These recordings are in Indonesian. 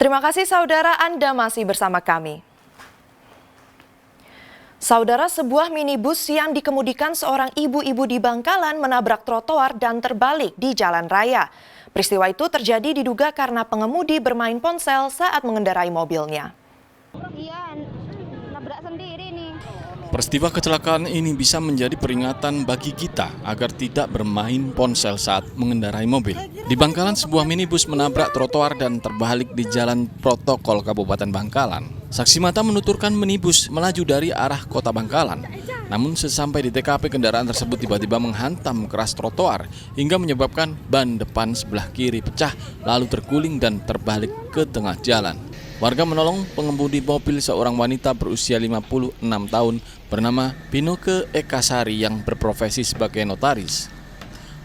Terima kasih saudara, Anda masih bersama kami. Saudara, sebuah minibus yang dikemudikan seorang ibu-ibu di Bangkalan menabrak trotoar dan terbalik di jalan raya. Peristiwa itu terjadi diduga karena pengemudi bermain ponsel saat mengendarai mobilnya. Iya, nabrak sendiri nih. Peristiwa kecelakaan ini bisa menjadi peringatan bagi kita agar tidak bermain ponsel saat mengendarai mobil. Di Bangkalan, sebuah minibus menabrak trotoar dan terbalik di Jalan Protokol Kabupaten Bangkalan. Saksi mata menuturkan minibus melaju dari arah kota Bangkalan. Namun sesampai di TKP, kendaraan tersebut tiba-tiba menghantam keras trotoar hingga menyebabkan ban depan sebelah kiri pecah lalu terguling dan terbalik ke tengah jalan. Warga menolong pengemudi mobil, seorang wanita berusia 56 tahun bernama Pinoke Ekasari yang berprofesi sebagai notaris.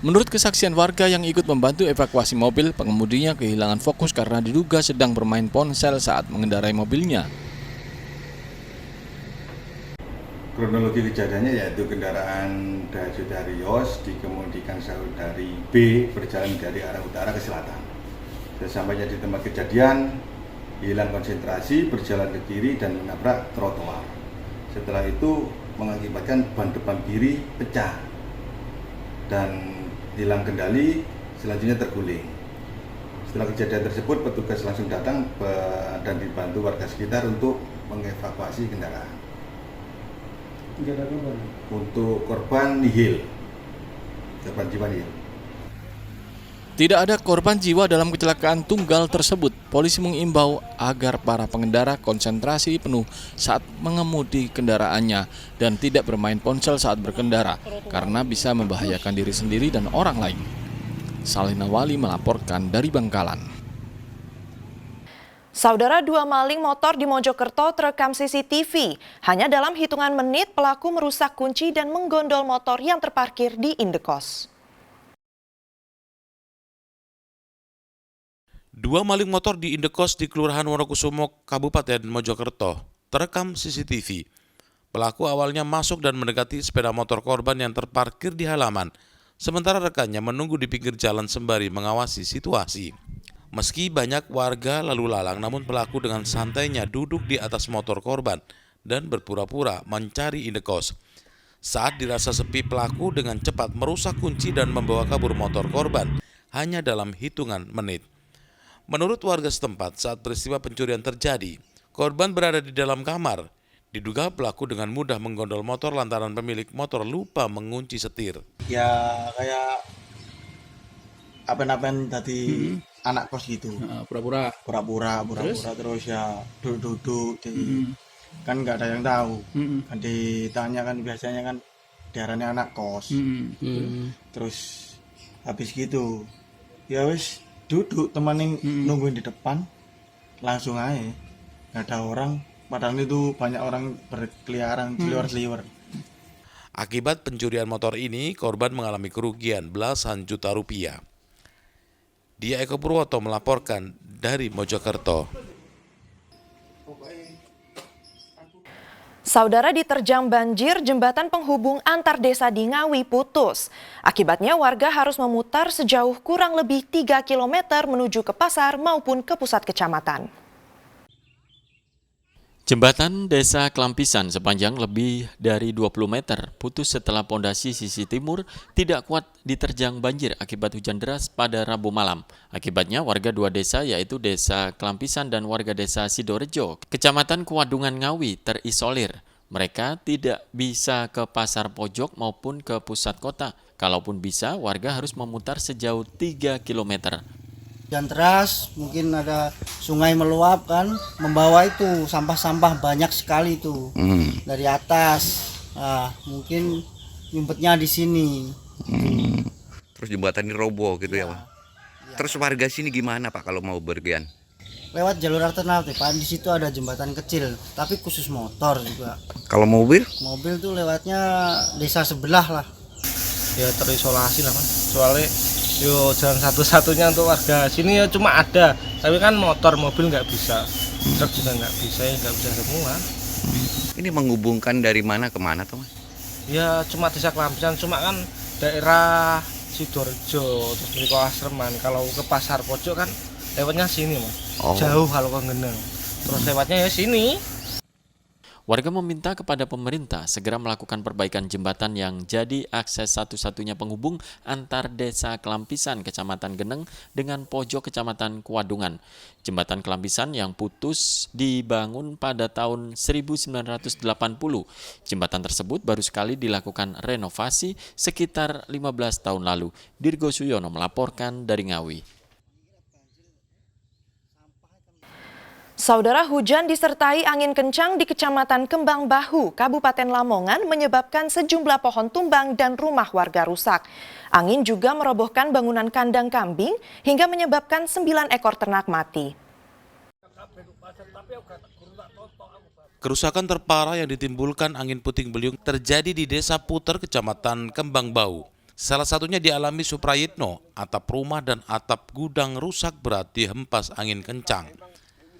Menurut kesaksian warga yang ikut membantu evakuasi mobil, pengemudinya kehilangan fokus karena diduga sedang bermain ponsel saat mengendarai mobilnya. Kronologi kejadiannya yaitu kendaraan dari Yos dikemudikan saudari B berjalan dari arah utara ke selatan. Sesampainya di tempat kejadian, hilang konsentrasi, berjalan ke kiri dan menabrak trotoar. Setelah itu mengakibatkan ban depan kiri pecah dan hilang kendali, selanjutnya terguling. Setelah kejadian tersebut, petugas langsung datang dan dibantu warga sekitar untuk mengevakuasi kendaraan. Tidak ada korban? Untuk korban nihil, korban jiwa nihil. Tidak ada korban jiwa dalam kecelakaan tunggal tersebut. Polisi mengimbau agar para pengendara konsentrasi penuh saat mengemudi kendaraannya dan tidak bermain ponsel saat berkendara karena bisa membahayakan diri sendiri dan orang lain. Salina Wali melaporkan dari Bangkalan. Saudara, 2 maling motor di Mojokerto terekam CCTV. Hanya dalam hitungan menit pelaku merusak kunci dan menggondol motor yang terparkir di indekos. 2 maling motor di indekos di Kelurahan Wonokusumo, Kabupaten Mojokerto terekam CCTV. Pelaku awalnya masuk dan mendekati sepeda motor korban yang terparkir di halaman, sementara rekannya menunggu di pinggir jalan sembari mengawasi situasi. Meski banyak warga lalu lalang, namun pelaku dengan santainya duduk di atas motor korban dan berpura-pura mencari indekos. Saat dirasa sepi, pelaku dengan cepat merusak kunci dan membawa kabur motor korban hanya dalam hitungan menit. Menurut warga setempat, saat peristiwa pencurian terjadi, korban berada di dalam kamar. Diduga pelaku dengan mudah menggondol motor lantaran pemilik motor lupa mengunci setir. Ya kayak apa-apain tadi anak kos gitu. Pura-pura. Terus ya duduk-duduk. Kan nggak ada yang tahu. Kan ditanya kan biasanya kan diarahnya anak kos. Terus habis gitu, ya wis duduk temenin nungguin di depan, langsung aja nggak ada orang, padahal itu banyak orang berkeliaran seliwer-seliwer. Akibat pencurian motor ini, korban mengalami kerugian belasan juta rupiah. Dia Eko Purwoto melaporkan dari Mojokerto. Saudara, diterjang banjir, jembatan penghubung antar desa di Ngawi putus. Akibatnya warga harus memutar sejauh kurang lebih 3 km menuju ke pasar maupun ke pusat kecamatan. Jembatan Desa Klampisan sepanjang lebih dari 20 meter putus setelah pondasi sisi timur tidak kuat diterjang banjir akibat hujan deras pada Rabu malam. Akibatnya warga 2 desa yaitu Desa Klampisan dan warga Desa Sidorejo, Kecamatan Kuadungan Ngawi terisolir. Mereka tidak bisa ke pasar pojok maupun ke pusat kota. Kalaupun bisa, warga harus memutar sejauh 3 km. Hujan deras, mungkin ada sungai meluap kan, membawa itu sampah-sampah banyak sekali itu dari atas. Nah, mungkin nyumpetnya di sini. Terus jembatan ini roboh gitu ya, Pak? Ya. Terus warga sini gimana, Pak, kalau mau berpergian? Lewat jalur alternatif, Pak. Di situ ada jembatan kecil, tapi khusus motor juga. Kalau mobil? Mobil tuh lewatnya desa sebelah lah. Ya terisolasi lah, Mas. Soalnya yo jalan satu-satunya untuk warga sini ya cuma ada, tapi kan motor, mobil nggak bisa, truk juga nggak bisa, ya nggak bisa semua. Ini menghubungkan dari mana ke mana tuh, Mas? Ya cuma Desa Klampisan, cuma kan daerah Sidoarjo, terus Mriko Asreman. Kalau ke pasar pojok kan lewatnya sini, Mas. Jauh kalau ke Geneng. Terus lewatnya ya sini. Warga meminta kepada pemerintah segera melakukan perbaikan jembatan yang jadi akses satu-satunya penghubung antar desa Kelampisan, Kecamatan Geneng dengan pojok Kecamatan Kuadungan. Jembatan Kelampisan yang putus dibangun pada tahun 1980. Jembatan tersebut baru sekali dilakukan renovasi sekitar 15 tahun lalu. Dirgo Suyono melaporkan dari Ngawi. Saudara, hujan disertai angin kencang di Kecamatan Kembang Bahu, Kabupaten Lamongan menyebabkan sejumlah pohon tumbang dan rumah warga rusak. Angin juga merobohkan bangunan kandang kambing hingga menyebabkan 9 ekor ternak mati. Kerusakan terparah yang ditimbulkan angin puting beliung terjadi di Desa Puter, Kecamatan Kembang Bahu. Salah satunya dialami Suprayitno, atap rumah dan atap gudang rusak berat dihempas angin kencang.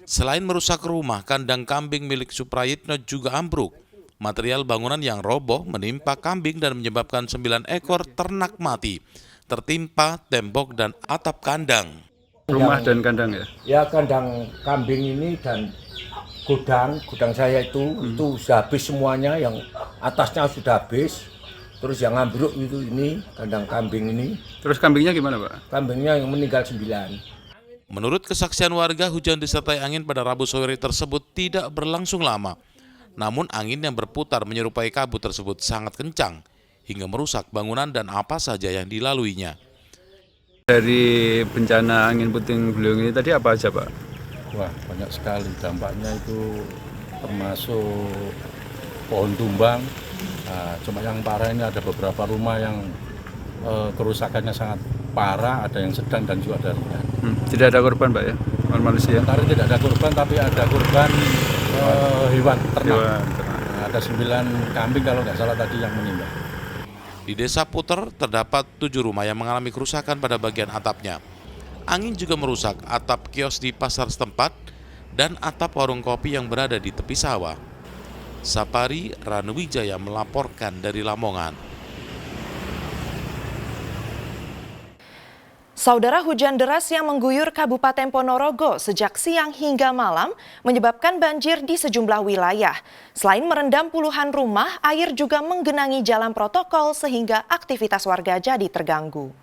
Selain merusak rumah, kandang kambing milik Suprayitno juga ambruk. Material bangunan yang roboh menimpa kambing dan menyebabkan 9 ekor ternak mati, tertimpa tembok dan atap kandang. Rumah dan kandang ya? Ya, kandang kambing ini dan gudang saya itu sudah habis semuanya, yang atasnya sudah habis. Terus yang ambruk itu ini, kandang kambing ini. Terus kambingnya gimana, Pak? Kambingnya yang meninggal 9. Menurut kesaksian warga, hujan disertai angin pada Rabu sore tersebut tidak berlangsung lama. Namun angin yang berputar menyerupai kabut tersebut sangat kencang, hingga merusak bangunan dan apa saja yang dilaluinya. Dari bencana angin puting beliung ini tadi apa aja, Pak? Wah, banyak sekali dampaknya, itu termasuk pohon tumbang. Nah, cuma yang parah ini ada beberapa rumah yang kerusakannya sangat parah, ada yang sedang dan juga ada ringan. Tidak ada korban, Pak ya? Manusia? Sementara tidak ada korban, tapi ada korban hewan ternak. Nah, ada 9 kambing kalau nggak salah tadi yang meninggal. Di Desa Puter terdapat 7 rumah yang mengalami kerusakan pada bagian atapnya. Angin juga merusak atap kios di pasar setempat dan atap warung kopi yang berada di tepi sawah. Sapari Ranuwijaya melaporkan dari Lamongan. Saudara, hujan deras yang mengguyur Kabupaten Ponorogo sejak siang hingga malam menyebabkan banjir di sejumlah wilayah. Selain merendam puluhan rumah, air juga menggenangi jalan protokol sehingga aktivitas warga jadi terganggu.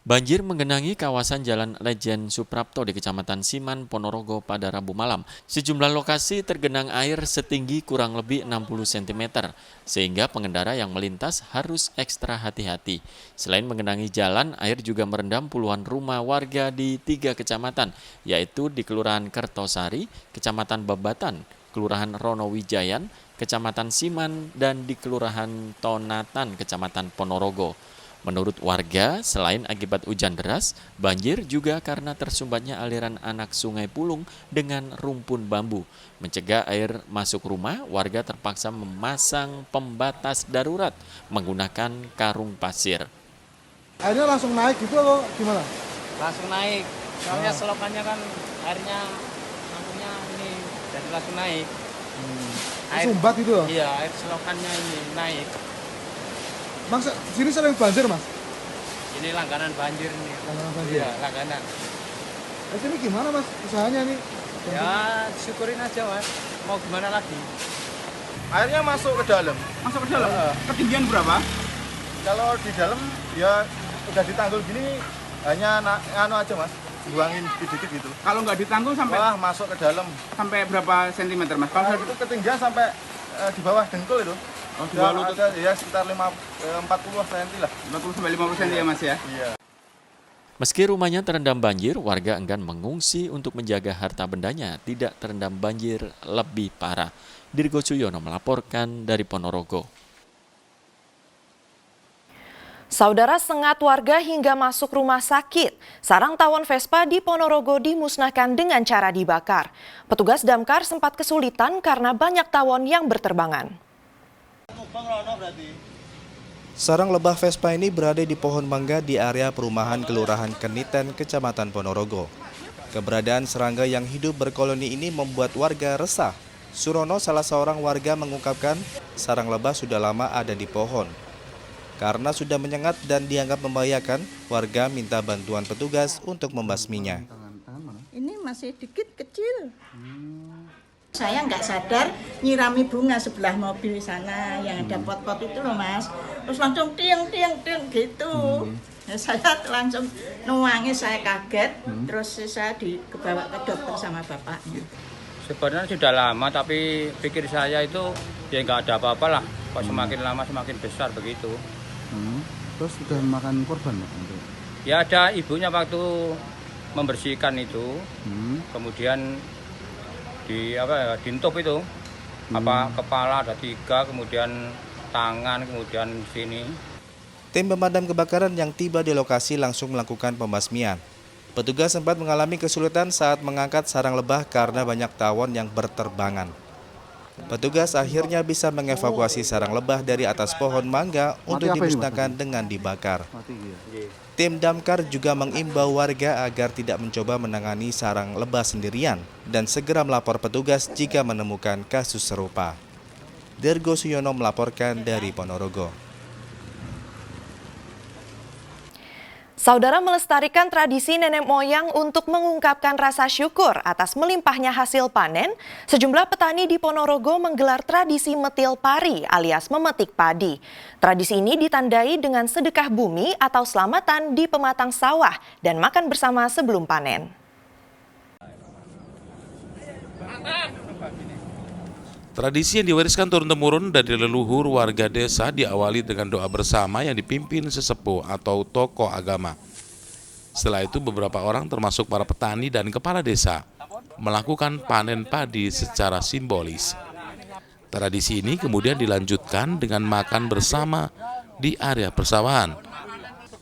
Banjir menggenangi kawasan Jalan Lejen Suprapto di Kecamatan Siman, Ponorogo pada Rabu malam. Sejumlah lokasi tergenang air setinggi kurang lebih 60 cm, sehingga pengendara yang melintas harus ekstra hati-hati. Selain menggenangi jalan, air juga merendam puluhan rumah warga di 3 kecamatan, yaitu di Kelurahan Kertosari, Kecamatan Babatan, Kelurahan Ronowijayan, Kecamatan Siman, dan di Kelurahan Tonatan, Kecamatan Ponorogo. Menurut warga, selain akibat hujan deras, banjir juga karena tersumbatnya aliran anak Sungai Pulung dengan rumpun bambu. Mencegah air masuk rumah, warga terpaksa memasang pembatas darurat menggunakan karung pasir. Airnya langsung naik gitu atau gimana? Langsung naik, soalnya selokannya kan airnya lampunya ini jadi langsung naik. Air sumbat gitu? Iya, air selokannya ini naik. Mas, sini sering banjir, Mas? Ini langganan banjir ini. Langganan banjir? Iya, langganan. Sini gimana, Mas, usahanya nih? Ya, syukurin aja, Mas. Mau gimana lagi? Airnya masuk ke dalam. Masuk ke dalam? Ketinggian berapa? Kalau di dalam ya udah ditanggul gini hanya aja, Mas. Buangin dikit-dikit gitu. Kalau nggak ditanggul sampai? Wah, masuk ke dalam. Sampai berapa sentimeter, Mas? Kalau itu ketinggian sampai di bawah dengkul itu. Oh, di bawah lutut. Ada ya sekitar 40 cm lah. 40-50 cm ya, Mas ya? Iya. Meski rumahnya terendam banjir, warga enggan mengungsi untuk menjaga harta bendanya tidak terendam banjir lebih parah. Dirgo Suyono melaporkan dari Ponorogo. Saudara, sengat warga hingga masuk rumah sakit. Sarang tawon Vespa di Ponorogo dimusnahkan dengan cara dibakar. Petugas damkar sempat kesulitan karena banyak tawon yang berterbangan. Sarang lebah Vespa ini berada di pohon mangga di area perumahan Kelurahan Keniten, Kecamatan Ponorogo. Keberadaan serangga yang hidup berkoloni ini membuat warga resah. Surono, salah seorang warga, mengungkapkan sarang lebah sudah lama ada di pohon. Karena sudah menyengat dan dianggap membahayakan, warga minta bantuan petugas untuk membasminya. masih dikit kecil. Saya nggak sadar nyirami bunga sebelah mobil sana yang ada pot-pot itu loh Mas. Terus langsung tiang gitu. Ya, saya langsung nuangis, saya kaget. Terus saya dibawa ke dokter sama bapaknya. Sebenarnya sudah lama, tapi pikir saya itu ya nggak ada apa-apa lah. Kok semakin lama semakin besar begitu. Terus sudah makan korban Pak? Ya ada ibunya waktu membersihkan itu, kemudian diintop itu, kepala ada 3, kemudian tangan, kemudian sini. Tim pemadam kebakaran yang tiba di lokasi langsung melakukan pembasmian. Petugas sempat mengalami kesulitan saat mengangkat sarang lebah karena banyak tawon yang berterbangan. Petugas akhirnya bisa mengevakuasi sarang lebah dari atas pohon mangga untuk dimusnahkan dengan dibakar. Tim damkar juga mengimbau warga agar tidak mencoba menangani sarang lebah sendirian dan segera melapor petugas jika menemukan kasus serupa. Dergo Suyono melaporkan dari Ponorogo. Saudara, melestarikan tradisi nenek moyang untuk mengungkapkan rasa syukur atas melimpahnya hasil panen, sejumlah petani di Ponorogo menggelar tradisi metil pari alias memetik padi. Tradisi ini ditandai dengan sedekah bumi atau selamatan di pematang sawah dan makan bersama sebelum panen. Tradisi yang diwariskan turun-temurun dari leluhur warga desa diawali dengan doa bersama yang dipimpin sesepuh atau tokoh agama. Setelah itu beberapa orang termasuk para petani dan kepala desa melakukan panen padi secara simbolis. Tradisi ini kemudian dilanjutkan dengan makan bersama di area persawahan.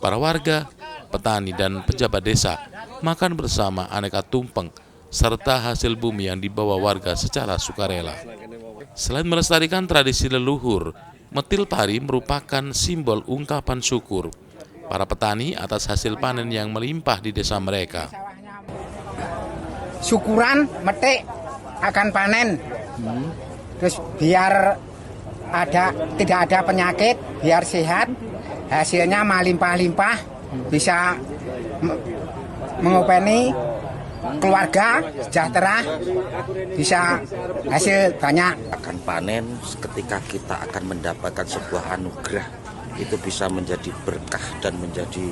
Para warga, petani dan pejabat desa makan bersama aneka tumpeng serta hasil bumi yang dibawa warga secara sukarela. Selain melestarikan tradisi leluhur, metil pari merupakan simbol ungkapan syukur para petani atas hasil panen yang melimpah di desa mereka. Syukuran metik akan panen, terus biar tidak ada penyakit, biar sehat, hasilnya melimpah-limpah, bisa mengopeni keluarga sejahtera, bisa hasil banyak. Akan panen ketika kita akan mendapatkan sebuah anugerah, itu bisa menjadi berkah dan menjadi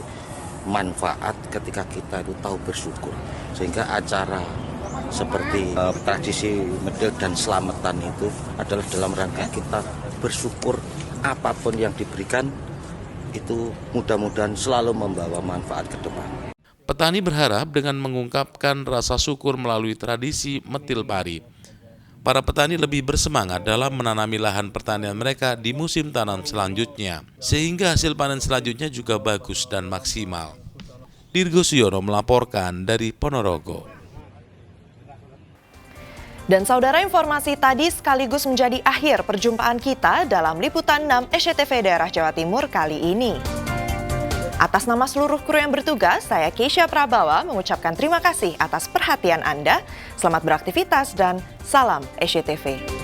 manfaat ketika kita itu tahu bersyukur. Sehingga acara seperti tradisi medil dan selamatan itu adalah dalam rangka kita bersyukur apapun yang diberikan itu mudah-mudahan selalu membawa manfaat ke depan. Petani berharap dengan mengungkapkan rasa syukur melalui tradisi metil pari, para petani lebih bersemangat dalam menanami lahan pertanian mereka di musim tanam selanjutnya, sehingga hasil panen selanjutnya juga bagus dan maksimal. Dergo Suyono melaporkan dari Ponorogo. Dan saudara, informasi tadi sekaligus menjadi akhir perjumpaan kita dalam Liputan 6 SCTV Daerah Jawa Timur kali ini. Atas nama seluruh kru yang bertugas, saya Keisha Prabawa mengucapkan terima kasih atas perhatian Anda. Selamat beraktivitas dan salam SCTV.